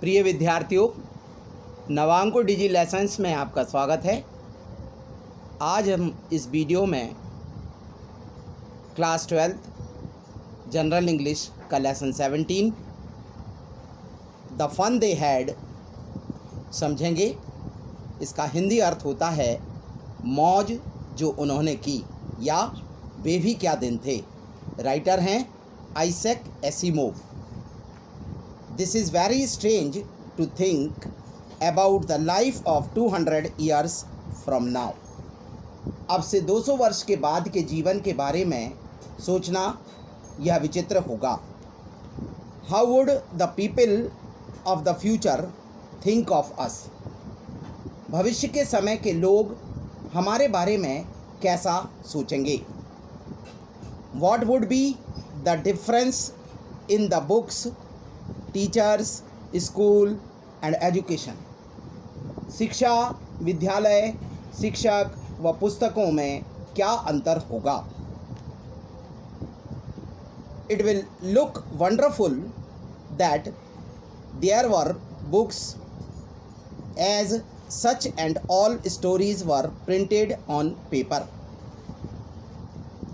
प्रिय विद्यार्थियों, नवांकुर डिजी लेसन्स में आपका स्वागत है। आज हम इस वीडियो में क्लास 12 जनरल इंग्लिश का lesson 17 the fun they had समझेंगे। इसका हिंदी अर्थ होता है मौज जो उन्होंने की, या वे भी क्या दिन थे। राइटर हैं Isaac Asimov. This is very strange to think about the life of 200 years from now. अब से 200 वर्ष के बाद के जीवन के बारे में सोचना यह विचित्र होगा। How would the people of the future think of us? भविष्य के समय के लोग हमारे बारे में कैसा सोचेंगे? What would be the difference in the books, teachers, school and education? शिक्षा, विद्यालय, शिक्षक व पुस्तकों में क्या अंतर होगा? It will look wonderful that there were books as such and all stories were printed on paper.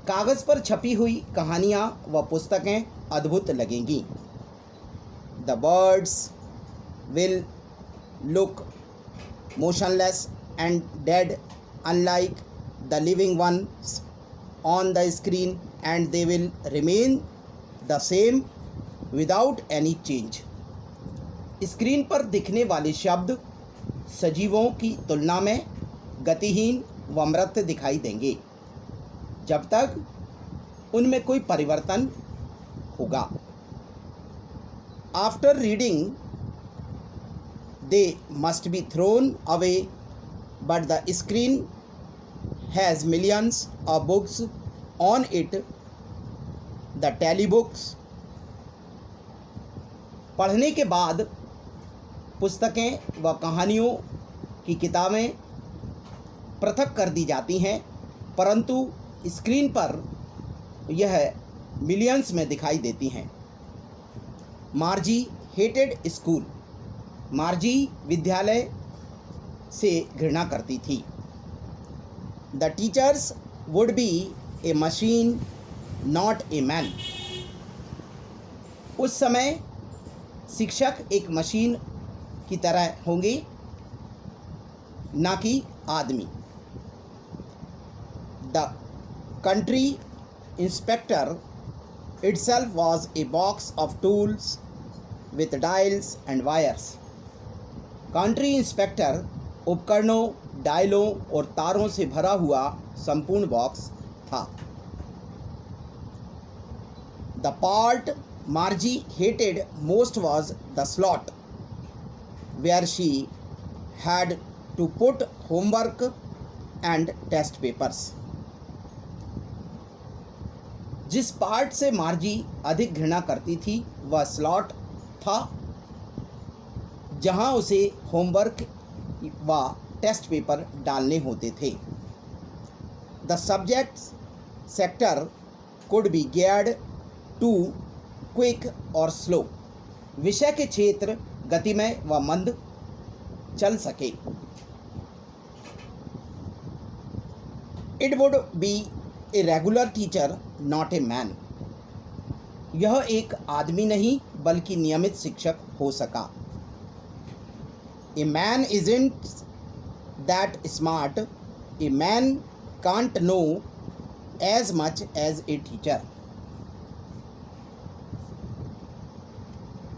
कागज़ पर छपी हुई कहानियाँ व पुस्तकें अद्भुत लगेंगी। The birds will look motionless and dead, unlike the living ones on the screen, and they will remain the same without any change. Screen पर दिखने वाले शब्द सजीवों की तुलना में गतिहीन व मृत दिखाई देंगे जब तक उनमें कोई परिवर्तन होगा। After reading, they must be thrown away, but the screen has millions of books on it, the telebooks. पढ़ने के बाद पुस्तकें व कहानियों की किताबें पृथक कर दी जाती हैं, परंतु स्क्रीन पर यह मिलियंस में दिखाई देती हैं। मार्जी हेटेड स्कूल। मार्जी विद्यालय से घृणा करती थी। The teachers would be A machine not a man. उस समय शिक्षक एक मशीन की तरह होंगे, ना कि आदमी। The country inspector itself was a box of tools with dials and wires. Country inspector उपकरणों, डायलों और तारों से भरा हुआ संपूर्ण बॉक्स था। The part Margie hated most was the slot where she had to put homework and test papers. जिस part से मार्जी अधिक घृणा करती थी वह स्लॉट था, जहां उसे होमवर्क व टेस्ट पेपर डालने होते थे। The subject sector could be geared to quick और स्लो। विषय के क्षेत्र गतिमय व मंद चल सके। It would be a regular teacher not a man. यह एक आदमी नहीं बल्कि नियमित शिक्षक हो सका। A man isn't that smart, a man can't know as much as a teacher.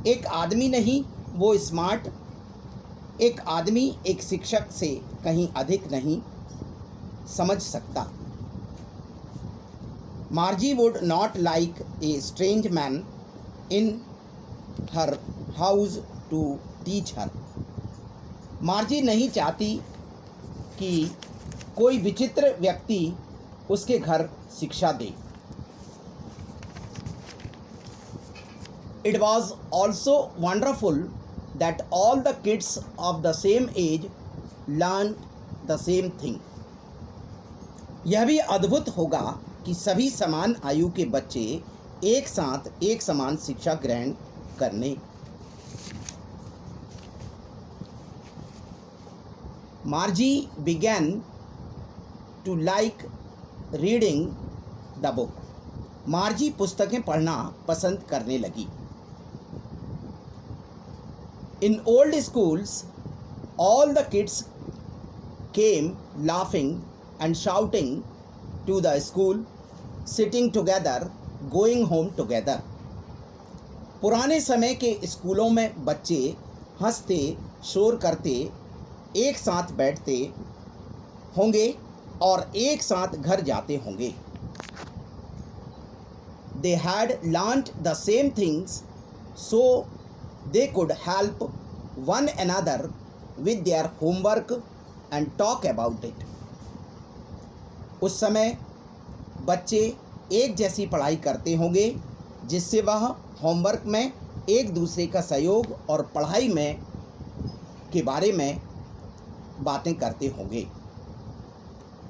एक आदमी नहीं वो स्मार्ट, एक आदमी एक शिक्षक से कहीं अधिक नहीं समझ सकता। Margie would not like a strange man in her house to teach her. मार्जी नहीं चाहती कि कोई विचित्र व्यक्ति उसके घर शिक्षा दे। It was also wonderful that all the kids of the same age learned the same thing. यह भी अद्भुत होगा कि सभी समान आयु के बच्चे एक साथ एक समान शिक्षा ग्रहण करने Margie began to like reading the book. मार्जी पुस्तकें पढ़ना पसंद करने लगी. In old schools, all the kids came laughing and shouting to the school, sitting together, going home together. पुराने समय के स्कूलों में बच्चे हंसते, शोर करते, एक साथ बैठते होंगे और एक साथ घर जाते होंगे. They had learnt the same things so they could help one another with their homework and talk about it. उस समय बच्चे एक जैसी पढ़ाई करते होंगे जिससे वह होमवर्क में एक दूसरे का सहयोग और पढ़ाई में के बारे में बातें करते होंगे.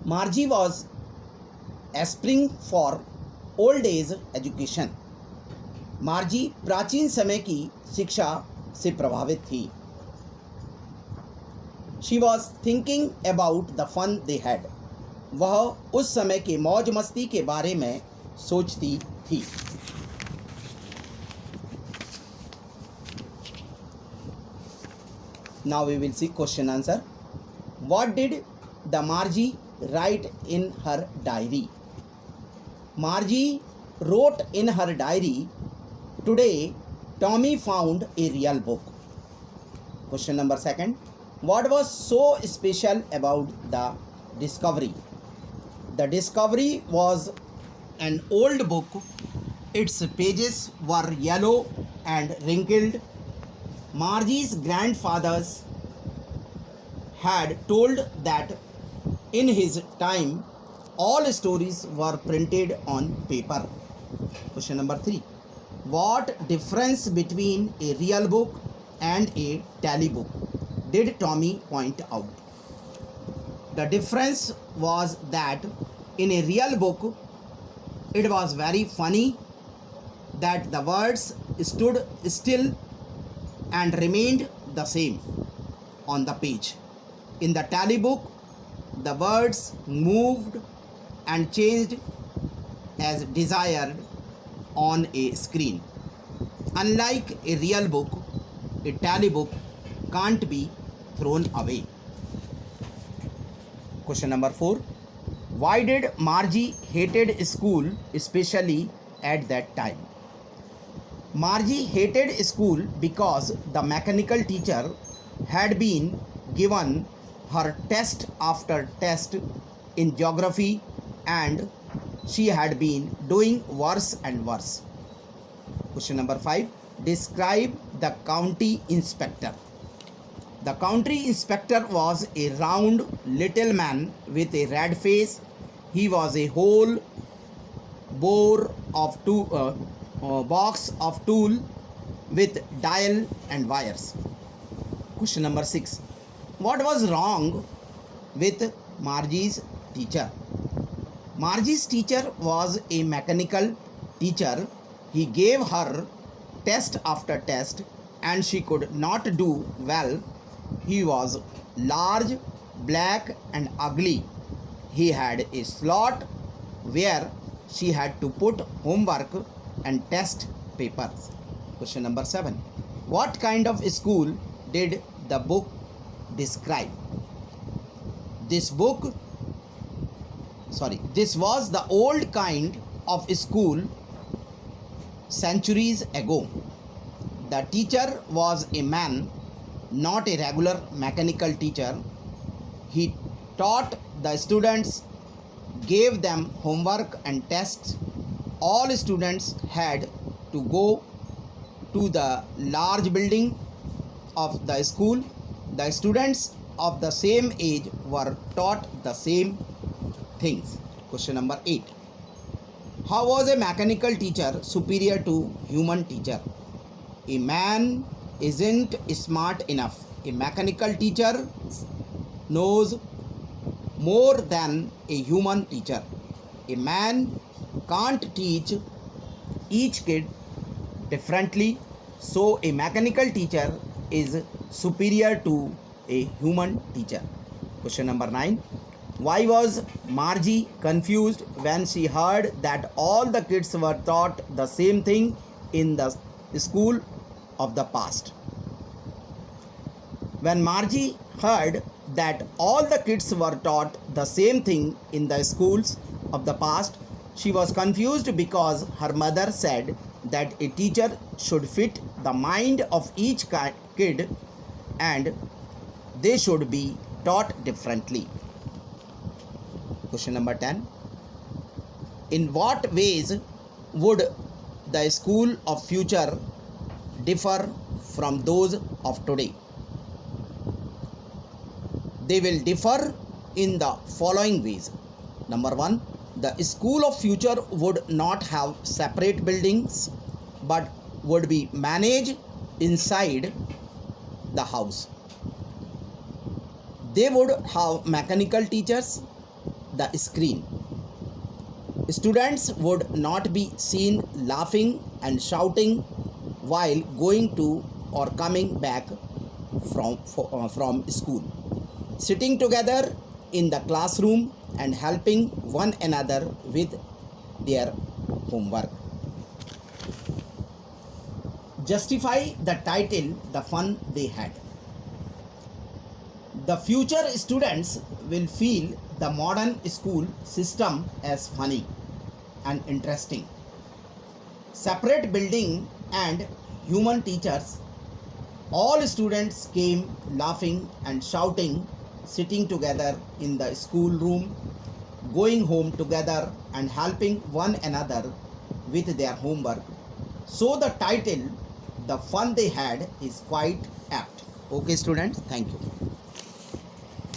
Margie was aspiring for old age education. Margie प्राचीन समय की शिक्षा से प्रभावित थी. She was thinking about the fun they had. वह उस समय के मौज मस्ती के बारे में सोचती थी. Now we will see question answer. What did the Margie write in her diary? Margie wrote in her diary, today Tommy found a real book. Question number 2. What was so special about the discovery? The discovery was an old book. Its pages were yellow and wrinkled. Margie's grandfathers had told that in his time all stories were printed on paper. Question number 3. What difference between a real book and a tally book did Tommy point out? The difference was that in a real book it was very funny that the words stood still and remained the same on the page. In the tally book, the words moved and changed as desired on a screen. Unlike a real book, a tally book can't be thrown away. Question number 4. Why did Margie hated school, especially at that time? Margie hated school because the mechanical teacher had been given her test after test in geography and she had been doing worse and worse. Question number 5. Describe the county inspector. The county inspector was a round little man with a red face. He was a whole box of tool with dial and wires. Question number 6. What was wrong with Margie's teacher? Margie's teacher was a mechanical teacher. He gave her test after test and she could not do well. He was large, black and ugly. He had a slot where she had to put homework and test papers. Question number 7. What kind of school did the book describe? This was the old kind of school centuries ago. The teacher was a man, not a regular mechanical teacher. He taught the students, gave them homework and tests. All students had to go to the large building of the school. The students of the same age were taught the same things. Question number 8. How was a mechanical teacher superior to human teacher? A man isn't smart enough. A mechanical teacher knows more than a human teacher. A man can't teach each kid differently, so a mechanical teacher is superior to a human teacher. Question number 9. Why was Margie confused when she heard that all the kids were taught the same thing in the school of the past? When Margie heard that all the kids were taught the same thing in the schools of the past, she was confused because her mother said that a teacher should fit the mind of each kid and they should be taught differently. Question number 10. In what ways would the school of future differ from those of today? They will differ in the following ways. Number 1. The school of future would not have separate buildings but would be managed inside the house. They would have mechanical teachers, the screen. Students would not be seen laughing and shouting while going to or coming back from school. Sitting together in the classroom and helping one another with their homework. Justify the title, The Fun They Had. The future students will feel the modern school system as funny and interesting. Separate building and human teachers. All students came laughing and shouting, sitting together in the school room, going home together and helping one another with their homework. So the title, The Fun They Had, is quite apt. Okay students, thank you.